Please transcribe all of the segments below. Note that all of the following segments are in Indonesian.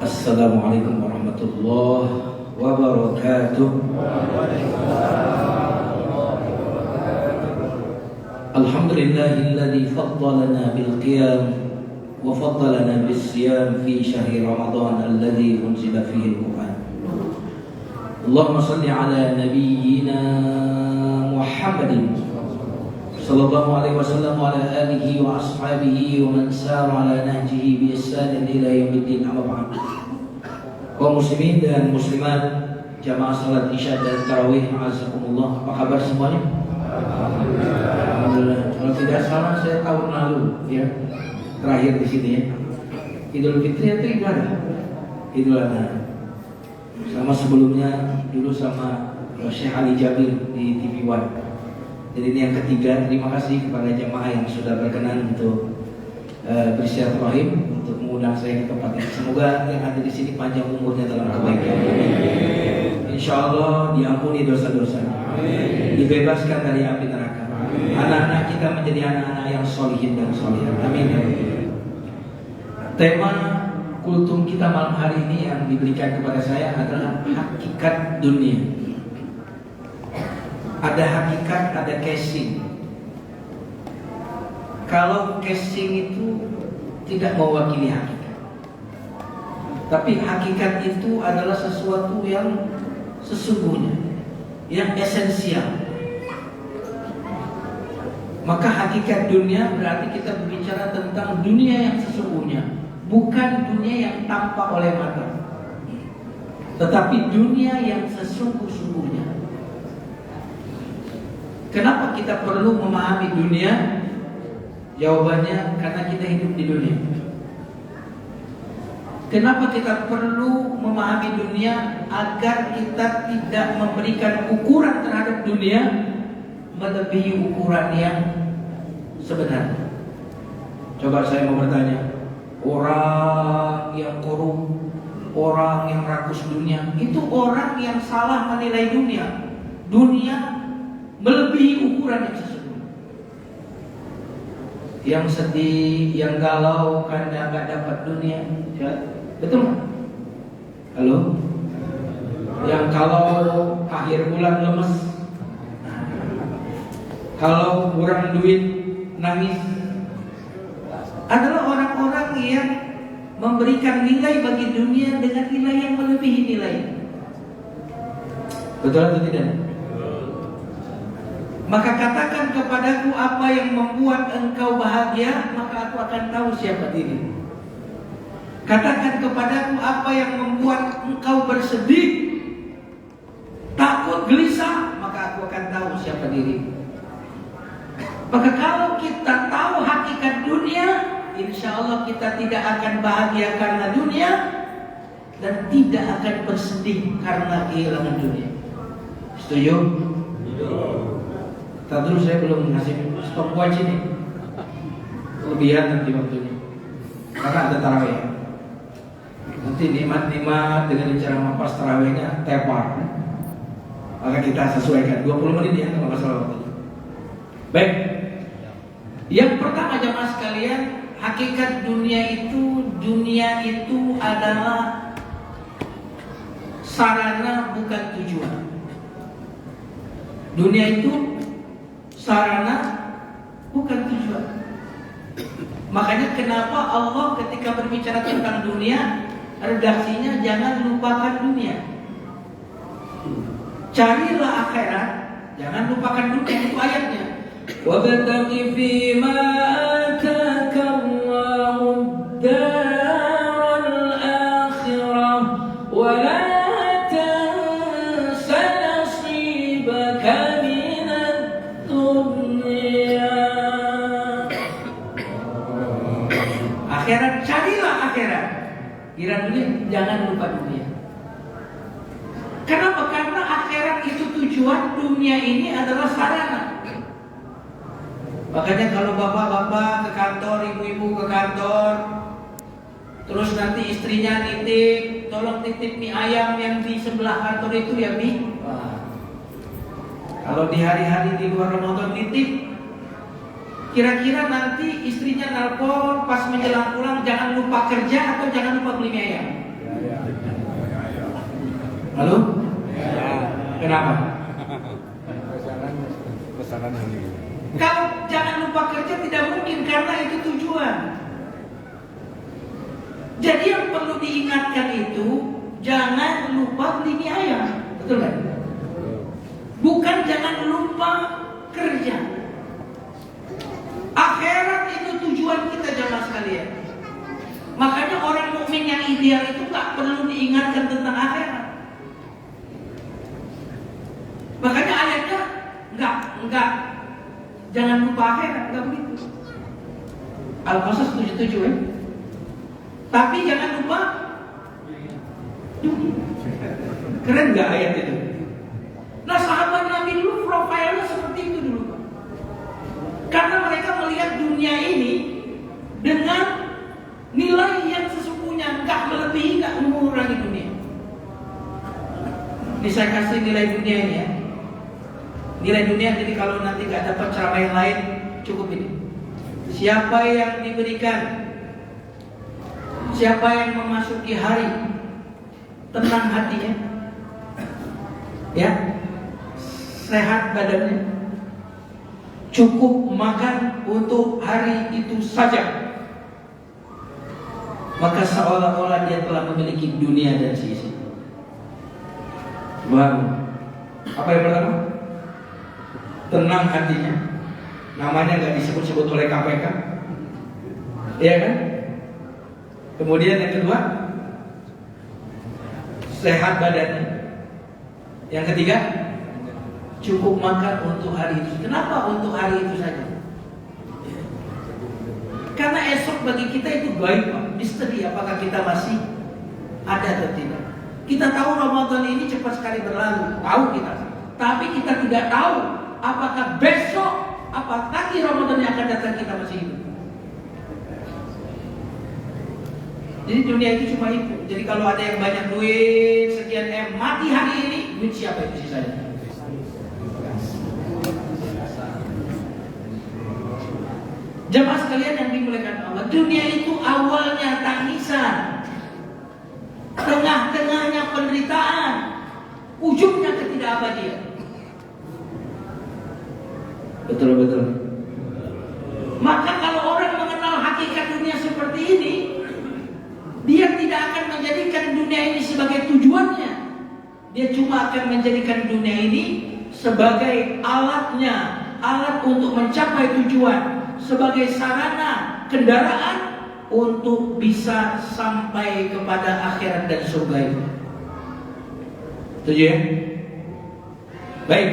Assalamualaikum warahmatullahi wabarakatuh. Alhamdulillahilladzi faddalana bil qiyam wa faddalana bis siyam fi syahri Ramadan alladzi unzila fihi al-Qur'an. Allahumma shalli ala nabiyyina Muhammadin sallallahu alaihi wasallam wa ala alihi wa ashabihi wa man sara ala nahjihi bi ihsan ila yaumiddin, amma ba'd. Kaum muslimin dan muslimat, jamaah salat Isya dan tarawih, azakumullah. Apa kabar semuanya? Alhamdulillah. Kalau tidak salah saya tahun lalu ya terakhir di sini ya. Idul Fitri itu ibadah. Idul Adha. Sama sebelumnya dulu sama Syekh Ali Jabir di TV One. Jadi ini yang ketiga. Terima kasih kepada jamaah yang sudah berkenan untuk bersilaturahim, untuk mengundang saya ke tempat ini. Semoga yang ada di sini panjang umurnya dalam kebaikan. Insya Allah diampuni dosa-dosanya, dibebaskan dari api neraka. Anak-anak kita menjadi anak-anak yang solihin dan solihah. Amin. Tema kultum kita malam hari ini yang diberikan kepada saya adalah hakikat dunia. Ada hakikat, ada casing. Kalau casing itu tidak mewakili hakikat, tapi hakikat itu adalah sesuatu yang sesungguhnya, yang esensial. Maka hakikat dunia berarti kita berbicara tentang dunia yang sesungguhnya, bukan dunia yang tampak oleh mata, tetapi dunia yang sesungguh-sungguhnya. Kenapa kita perlu memahami dunia? Jawabannya karena kita hidup di dunia. Kenapa kita perlu memahami dunia? Agar kita tidak memberikan ukuran terhadap dunia melebihi ukuran yang sebenarnya. Coba saya mau bertanya, orang yang korup, orang yang rakus dunia, itu orang yang salah menilai dunia. Dunia melebihi ukuran yang sesungguhnya. Yang sedih, yang galau karena gak dapat dunia, ya, betul nggak? Halo? Yang kalau akhir bulan lemes, kalau kurang duit nangis, adalah orang-orang yang memberikan nilai bagi dunia dengan nilai yang melebihi nilai. Betul atau tidak? Maka katakan kepadaku apa yang membuat engkau bahagia, maka aku akan tahu siapa diri. Katakan kepadaku apa yang membuat engkau bersedih, takut, gelisah, maka aku akan tahu siapa diri. Maka kalau kita tahu hakikat dunia, insya Allah kita tidak akan bahagia karena dunia, dan tidak akan bersedih karena kehilangan dunia. Setuju? Tadi saya belum ngasih stopwatch ini, kelebihan nanti waktunya, karena ada tarawih. Nanti nikmat-nikmat dengan ceramah pas tarawihnya tepar, maka kita sesuaikan 20 menit ya kalau masalah waktunya. Baik, yang pertama jamaah sekalian, hakikat dunia itu adalah sarana bukan tujuan. Dunia itu sarana bukan tujuan. Makanya kenapa Allah ketika berbicara tentang dunia, redaksinya jangan lupakan dunia, carilah akhirat, jangan lupakan dunia. Itu ayatnya. Wabtaghi fima ataka Allahu ad-daral akhirah wa la tansa nasibaka minad dunya. Akhirat, carilah akhirat. Kira dunia, jangan lupa dunia. Kenapa? Karena akhirat itu tujuan, dunia ini adalah sarana. Makanya kalau bapak-bapak ke kantor, ibu-ibu ke kantor, terus nanti istrinya nitip, tolong titip mie ayam yang di sebelah kantor itu ya Mi. Wah. Kalau di hari-hari di luar Ramadan nitip, kira-kira nanti istrinya nelpon pas menjelang pulang, jangan lupa kerja atau jangan lupa beli mie ayam. Lalu? Kenapa? Pesanan ini. Kalau jangan lupa kerja tidak mungkin karena itu tujuan. Jadi yang perlu diingatkan itu jangan lupa beli mie ayam, betul kan? Bukan jangan lupa kerja. Akhirat itu tujuan kita jamaah sekalian. Makanya orang mukmin yang ideal itu tak perlu diingatkan tentang akhirat. Makanya ayatnya enggak jangan lupa akhirat, enggak begitu. Al-Qasas 77 ya. Tapi jangan lupa dunia. Keren enggak ayat itu? Nah, sahabat Nabi dulu profilnya seperti itu dulu, Pak. Karena mereka melihat dunia ini dengan nilai yang sesungguhnya, enggak melebihi, enggak mengurangi dunia. Ini saya kasih nilai dunia ini ya. Nilai dunia, jadi kalau nanti gak dapat ceramah yang lain, cukup ini. Siapa yang diberikan, siapa yang memasuki hari tenang hatinya, ya, sehat badannya, cukup makan untuk hari itu saja, maka seolah-olah dia telah memiliki dunia dan seisi. Baru apa yang pertama? Tenang hatinya. Namanya gak disebut-sebut oleh KPK, iya kan? Kemudian yang kedua, sehat badannya. Yang ketiga, cukup makan untuk hari itu. Kenapa untuk hari itu saja? Karena esok bagi kita itu gaib, Pak. Misteri apakah kita masih ada atau tidak. Kita tahu Ramadan ini cepat sekali berlalu, tahu kita. Tapi kita tidak tahu apakah besok, apa nanti Ramadan yang akan datang kita masih hidup. Jadi dunia itu cuma itu. Jadi kalau ada yang banyak duit sekian M mati hari ini, duit siapa itu sisanya? Jemaah sekalian yang dimuliakan Allah, dunia itu awalnya tangisan, tengah-tengahnya penderitaan, ujungnya ketidakabadian. Betul. Maka kalau orang mengenal hakikat dunia seperti ini, dia tidak akan menjadikan dunia ini sebagai tujuannya. Dia cuma akan menjadikan dunia ini sebagai alatnya, alat untuk mencapai tujuan, sebagai sarana kendaraan untuk bisa sampai kepada akhirat dan surga itu. Setuju ya? Baik.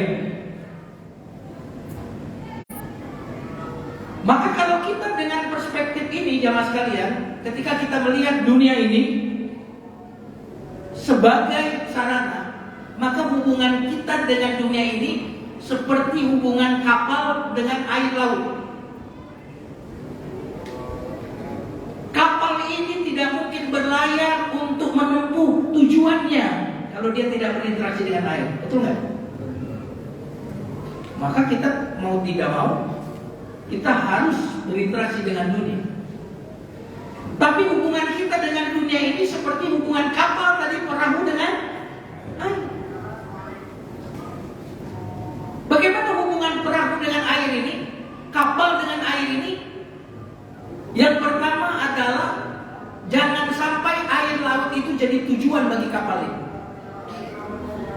Maka kalau kita dengan perspektif ini jamaah sekalian, ketika kita melihat dunia ini sebagai sarana, maka hubungan kita dengan dunia ini seperti hubungan kapal dengan air laut. Kapal ini tidak mungkin berlayar untuk menempuh tujuannya kalau dia tidak berinteraksi dengan air, betul nggak? Maka kita mau tidak mau, kita harus berinteraksi dengan dunia. Tapi hubungan kita dengan dunia ini seperti hubungan kapal tadi, perahu dengan air. Bagaimana hubungan perahu dengan air ini? Kapal dengan air ini? Yang pertama adalah jangan sampai air laut itu jadi tujuan bagi kapal ini.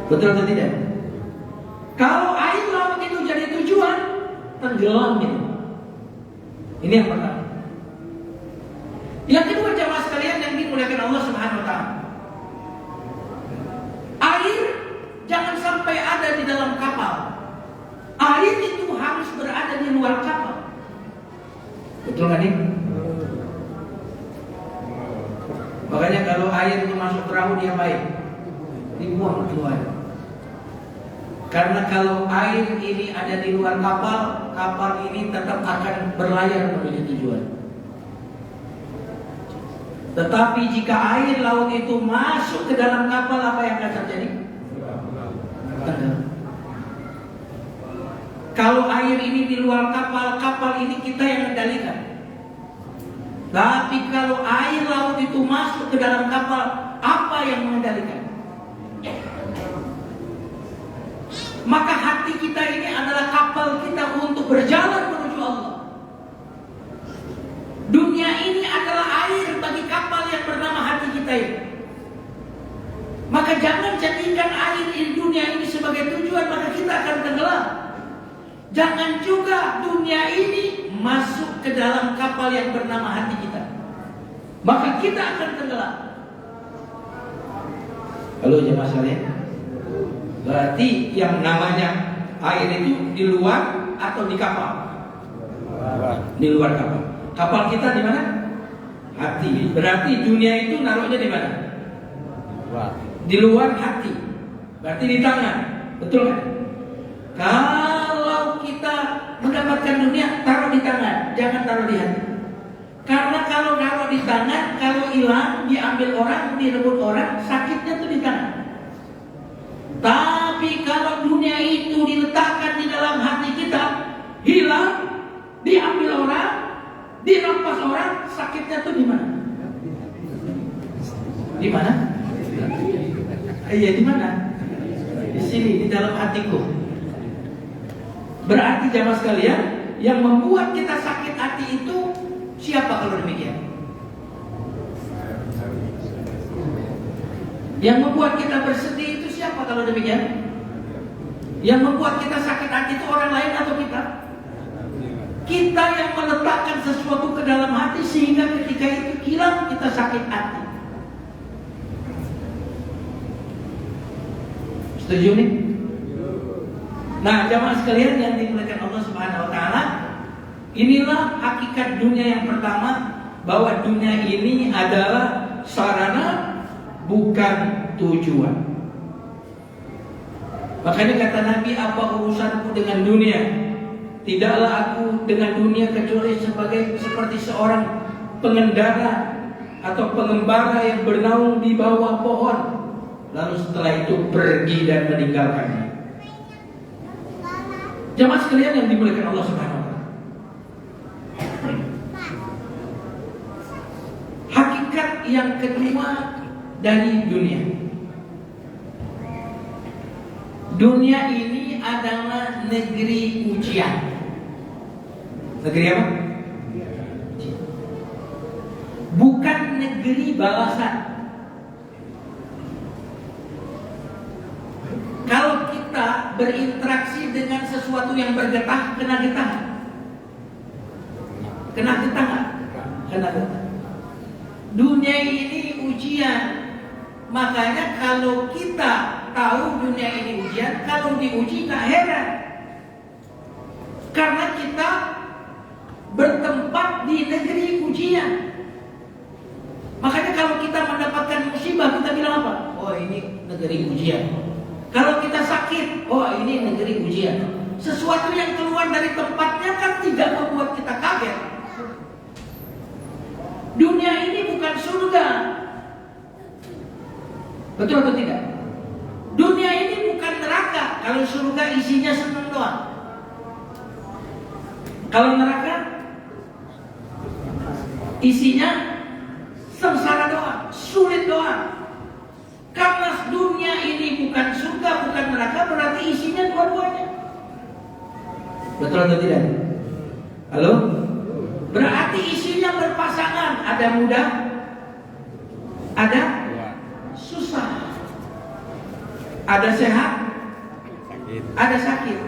Betul atau tidak? Kalau air laut itu jadi tujuan, tenggelam itu. Ini yang pertama. Yang kedua jamaah sekalian yang dimuliakan Allah Subhanahu wa taala. Air jangan sampai ada di dalam kapal. Air itu harus berada di luar kapal. Betul kan ini? Makanya kalau air itu masuk perahu dia baik, dibuang keluar. Karena kalau air ini ada di luar kapal, kapal ini tetap akan berlayar menuju tujuan. Tetapi jika air laut itu masuk ke dalam kapal, apa yang akan terjadi? Tenggelam. Kalau air ini di luar kapal, kapal ini kita yang kendalikan. Tapi kalau air laut itu masuk ke dalam kapal, apa yang mengendalikan? Maka hati kita ini adalah kapal kita untuk berjalan menuju Allah. Dunia ini adalah air bagi kapal yang bernama hati kita ini. Maka jangan jadikan air di dunia ini sebagai tujuan, maka kita akan tenggelam. Jangan juga dunia ini masuk ke dalam kapal yang bernama hati kita, maka kita akan tenggelam. Halo jemaah sekalian, berarti yang namanya air itu di luar atau di kapal? Di luar kapal. Kapal kita di mana? Hati. Berarti dunia itu naruhnya di mana? Di luar hati. Berarti di tangan. Betul kan? Kalau kita mendapatkan dunia, taruh di tangan, jangan taruh di hati. Karena kalau taruh di tangan, kalau hilang, diambil orang, direbut orang, sakitnya tuh di tangan. Tapi kalau dunia itu diletakkan di dalam hati kita, hilang, diambil orang, dirampas orang, sakitnya tuh di mana? Di mana? Iya, di mana? Di sini, di dalam hatiku. Berarti jamaah sekalian, yang membuat kita sakit hati itu siapa kalau demikian? Yang membuat kita bersedih itu siapa kalau demikian? Yang membuat kita sakit hati itu orang lain atau kita? Kita yang meletakkan sesuatu ke dalam hati sehingga ketika itu hilang kita sakit hati. Setuju nih? Nah, jamaah sekalian yang dimuliakan Allah Subhanahu wa taala, inilah hakikat dunia yang pertama, bahwa dunia ini adalah sarana bukan tujuan. Makanya kata Nabi, apa urusanku dengan dunia? Tidaklah aku dengan dunia kecuali seperti seorang pengendara atau pengembara yang bernaung di bawah pohon, lalu setelah itu pergi dan meninggalkannya. Jamaah sekalian yang dimuliakan Allah Subhanahu wa taala, hakikat yang kedua dari dunia. Dunia ini adalah negeri ujian. Negeri apa? Bukan negeri balasan. Kalau kita berinteraksi dengan sesuatu yang bergetah, kena getah. Kena getah nggak? Kena getah. Dunia ini ujian. Makanya kalau kita tahu dunia ini ujian, kalau diuji tak heran. Karena kita bertempat di negeri ujian. Makanya kalau kita mendapatkan musibah, kita bilang apa? Oh, ini negeri ujian. Kalau kita sakit, oh ini negeri ujian. Sesuatu yang keluar dari tempatnya kan tidak membuat kita kaget. Dunia ini bukan surga. Betul atau tidak? Dunia ini bukan neraka. Kalau surga isinya senang doang. Kalau neraka isinya sengsara doang, sulit doang. Karena dunia ini bukan surga, bukan neraka, berarti isinya dua-duanya. Betul atau tidak? Halo? Berarti isinya berpasangan. Ada muda, ada susah, ada sehat, ada sakit,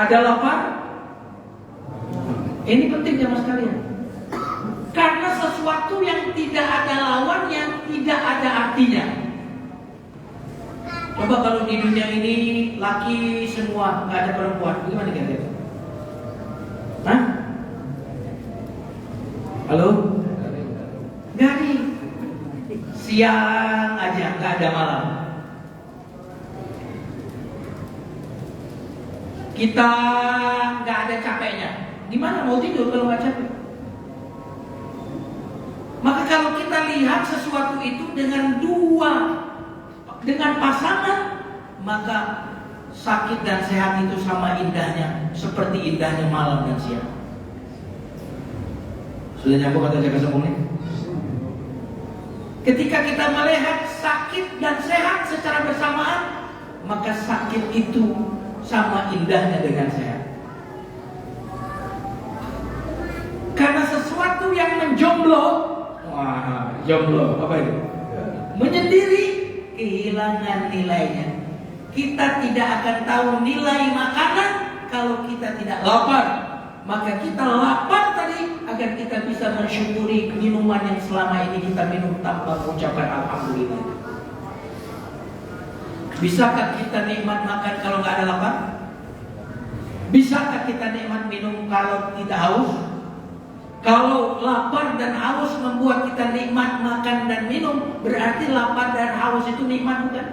ada lapar. Ini penting jamaah sekalian. Karena sesuatu yang tidak ada lawannya, tidak ada artinya. Coba kalau di dunia ini laki semua, nggak ada perempuan, gimana kira-kira? Hah? Halo? Garing. Siang aja, nggak ada malam. Kita nggak ada capeknya. Gimana mau tidur kalau nggak capek? Maka kalau kita lihat sesuatu itu dengan pasangan, maka sakit dan sehat itu sama indahnya, seperti indahnya malam dan siang. Sudah nyambung atau jaga sambung nih? Ketika kita melihat sakit dan sehat secara bersamaan, maka sakit itu sama indahnya dengan sehat. Karena sesuatu yang menjomblo, jomblo apa itu? Menyendiri, kehilangan nilainya. Kita tidak akan tahu nilai makanan kalau kita tidak lapar. Maka kita lapar tadi agar kita bisa mensyukuri minuman yang selama ini kita minum tanpa mengucapkan alhamdulillah. Bisakah kita nikmat makan kalau nggak ada lapar? Bisakah kita nikmat minum kalau tidak haus? Kalau lapar dan haus membuat kita nikmat makan dan minum, berarti lapar dan haus itu nikmat, bukan?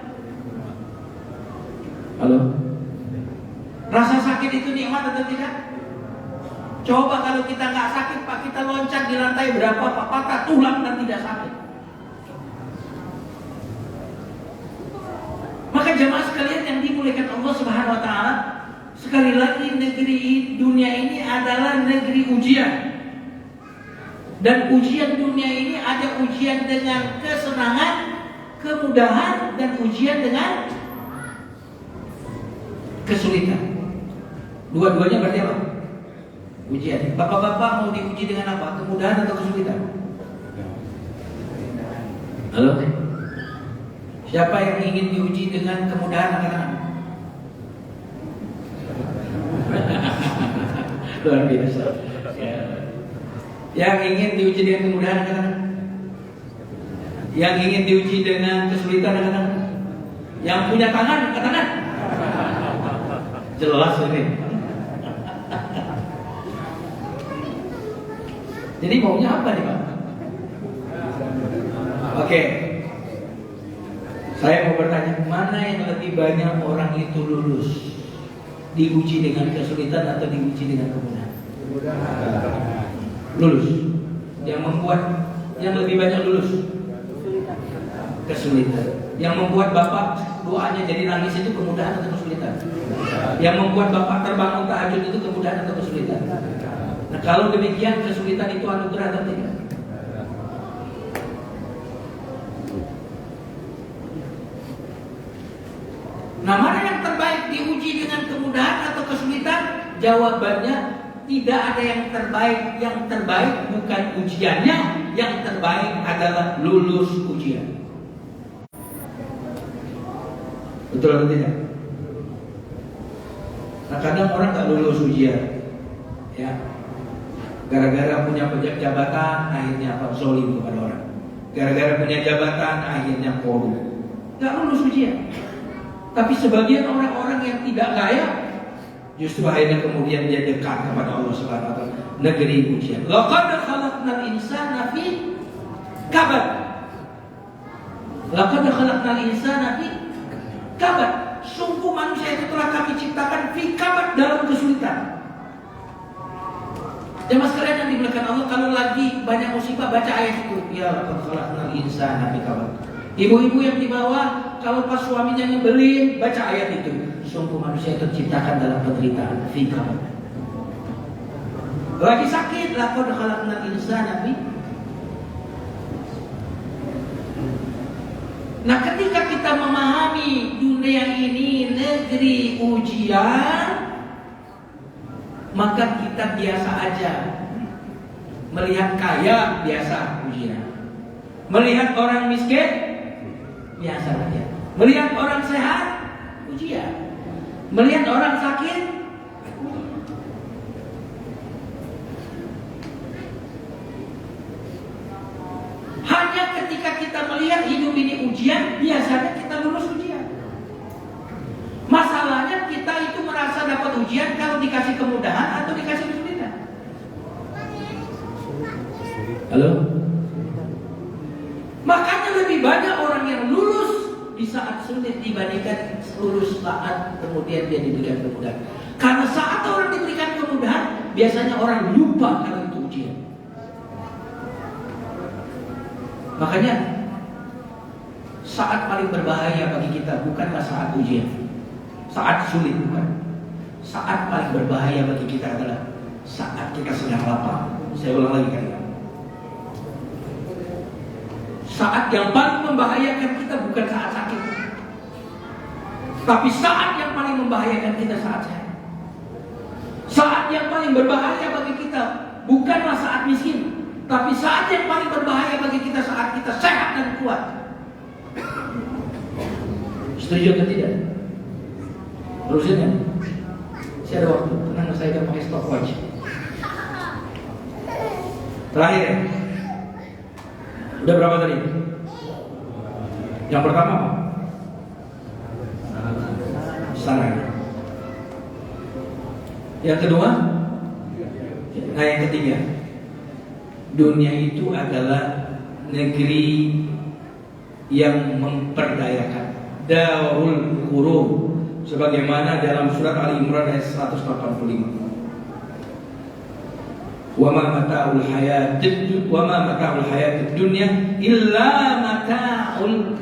Halo? Rasa sakit itu nikmat atau tidak? Coba kalau kita nggak sakit, Pak, kita loncat di lantai berapa, Pak, patah tulang dan tidak sakit. Maka jemaah sekalian yang dimuliakan Allah Subhanahu wa taala, sekali lagi negeri dunia ini adalah negeri ujian. Dan ujian dunia ini ada ujian dengan kesenangan, kemudahan, dan ujian dengan kesulitan. Dua-duanya berarti apa? Ujian. Bapak-bapak mau diuji dengan apa? Kemudahan atau kesulitan? Halo? Siapa yang ingin diuji dengan kemudahan anak-anak? Luar biasa. Yang ingin diuji dengan kemudahan anak-anak? Yang ingin diuji dengan kesulitan anak-anak? Yang punya tangan, angkat tangan. Jelas ini. Jadi maunya apa nih, Pak? Oke. Saya mau bertanya, mana yang lebih banyak orang itu lulus? Diuji dengan kesulitan atau diuji dengan kemudahan? Lulus. Yang membuat yang lebih banyak lulus? Kesulitan. Yang membuat Bapak doanya jadi nangis itu kemudahan atau kesulitan? Yang membuat Bapak terbangun tahajud itu kemudahan atau kesulitan? Nah, kalau demikian kesulitan itu anugerah atau tidak? Nah, mana yang terbaik, diuji dengan kemudahan atau kesulitan? Jawabannya tidak ada yang terbaik. Yang terbaik bukan ujiannya, yang terbaik adalah lulus ujian. Betul atau tidak? Nah, kadang orang tak lulus ujian, ya, gara-gara punya jabatan, akhirnya zalim kepada orang. Gara-gara punya jabatan, akhirnya korup. Gak lulus ujian. Tapi sebagian orang-orang yang tidak kaya, justru akhirnya kemudian dia dekat kepada Allah Subhanahu wa taala. Negeri ujian. Laqad khalaqnal insana fi kabad. Laqad khalaqnal insana fi kabad. Sungguh manusia itu telah kami ciptakan fi kabad, dalam kesulitan. Jemaah sekalian yang dimuliakan Allah, kalau lagi banyak musibah baca ayat itu. Ya laqad khalaqnal insana fi kabad. Ibu-ibu yang di bawah, kalau pas suaminya nyebelin, baca ayat itu. Sungguh manusia terciptakan dalam penderitaan. Fi kabad. Lagi sakit, laqad khalaqnal insana fi. Nah, ketika kita memahami dunia ini negeri ujian, maka kita biasa aja. Melihat kaya biasa ujian. Melihat orang miskin biasa aja. Melihat orang sehat ujian. Melihat orang sakit hanya ketika kita melihat hidup ini ujian, biasanya kita lulus ujian. Masalahnya kita itu merasa dapat ujian kalau dikasih kemudahan atau dikasih kesulitan. Halo? Makanya lebih banyak orang yang lulus di saat sulit dibandingkan lulus saat kemudian dia diberikan kemudahan. Karena saat orang diberikan kemudahan, biasanya orang lupa kalau itu ujian. Makanya saat paling berbahaya bagi kita bukanlah saat ujian, saat sulit bukan. Saat paling berbahaya bagi kita adalah saat kita sedang lapar. Saya ulang lagi kali. Saat yang paling membahayakan kita bukan saat sakit, tapi saat yang paling membahayakan kita saat sehat. Saat yang paling berbahaya bagi kita bukanlah saat miskin, tapi saat yang paling berbahaya bagi kita saat kita sehat dan kuat. Setuju atau tidak? Terusin ya. Saya ada waktu, tenang, saya akan pakai stopwatch. Terakhir ya. Udah berapa tadi? Yang pertama apa? Sarana. Yang kedua? Nah, yang ketiga, dunia itu adalah negeri yang memperdayakan, Darul Qurur, sebagaimana dalam surat Ali Imran ayat 185. Wa ma mata'ul hayatid dunya illa mata'ul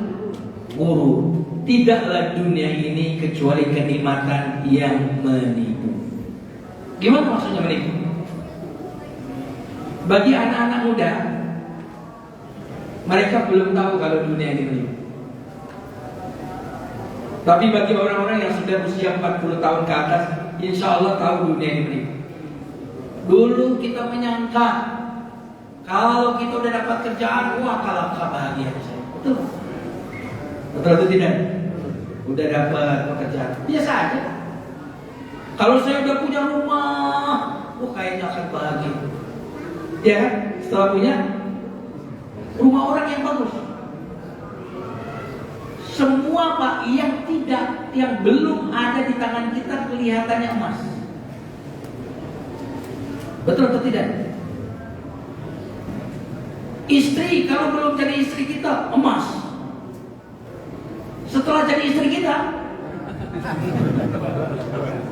ghurur. Tidaklah dunia ini kecuali kenikmatan yang menipu. Gimana maksudnya menipu? Bagi anak-anak muda, mereka belum tahu kalau dunia ini menipu. Tapi bagi orang-orang yang sudah usia 40 tahun ke atas, insya Allah tahu dunia ini menipu. Dulu kita menyangka kalau kita udah dapat kerjaan, wah kalah bahagia saya. Betul? Betul atau tidak? Udah dapat pekerjaan, biasa aja. Kalau saya udah punya rumah, wah kayaknya akan bahagia. Ya kan? Setelah punya rumah orang yang bagus. Semua Pak yang belum ada di tangan kita kelihatannya emas. Betul atau tidak? Istri kalau belum jadi istri kita emas. Setelah jadi istri kita,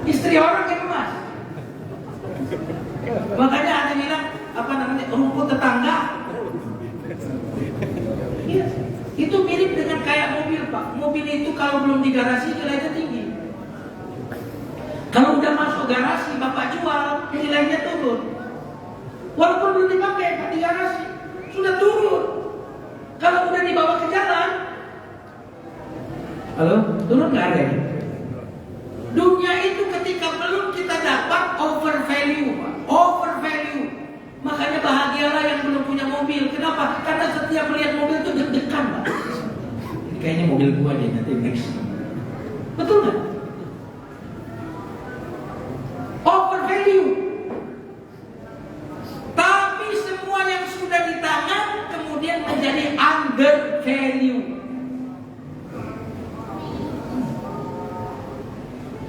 istri orang yang emas. Makanya ada bilang rumput tetangga. Iya, itu mirip dengan kayak mobil Pak. Mobil itu kalau belum digarasi nilainya tinggi. Kalau udah masuk garasi Bapak jual, nilainya turun. Walaupun belum dipakai, kan di garasi sudah turun. Kalau udah dibawa ke jalan, halo, turun nggak harganya? Dunia itu ketika belum kita dapat overvalue, Pak. Overvalue. Makanya bahagialah yang belum punya mobil. Kenapa? Karena setiap melihat mobil itu deg-degan, Pak. Ini kayaknya mobil gua deh nanti next. Betul nggak? Overvalue. Tapi semua yang sudah di tangan kemudian menjadi undervalue.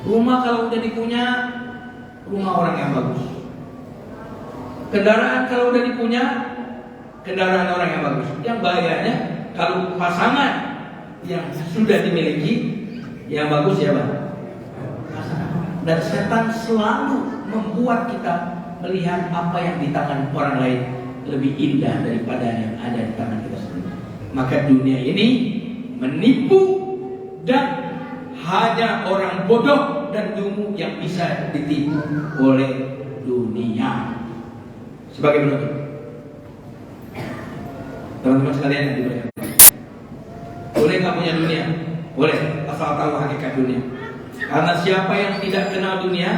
Rumah kalau udah dipunya, rumah orang yang bagus. Kendaraan kalau udah dipunya, kendaraan orang yang bagus. Yang bahayanya kalau pasangan yang sudah dimiliki, yang bagus ya Pak. Dan setan selalu membuat kita melihat apa yang di tangan orang lain lebih indah daripada yang ada di tangan kita sendiri. Maka dunia ini menipu dan hanya orang bodoh dan dungu yang bisa ditipu oleh dunia. Sebagai penutup, teman-teman sekalian yang diberkahi, boleh nggak punya dunia? Boleh, asal tahu hakikat dunia. Karena siapa yang tidak kenal dunia,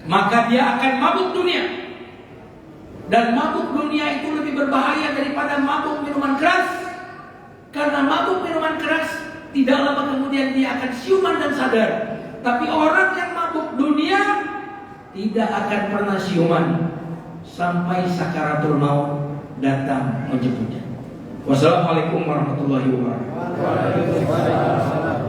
maka dia akan mabuk dunia. Dan mabuk dunia itu lebih berbahaya daripada mabuk minuman keras. Karena mabuk minuman keras tidak lama kemudian dia akan siuman dan sadar. Tapi orang yang mabuk dunia tidak akan pernah siuman sampai sakaratul maut datang menjemputnya. Wassalamualaikum warahmatullahi wabarakatuh.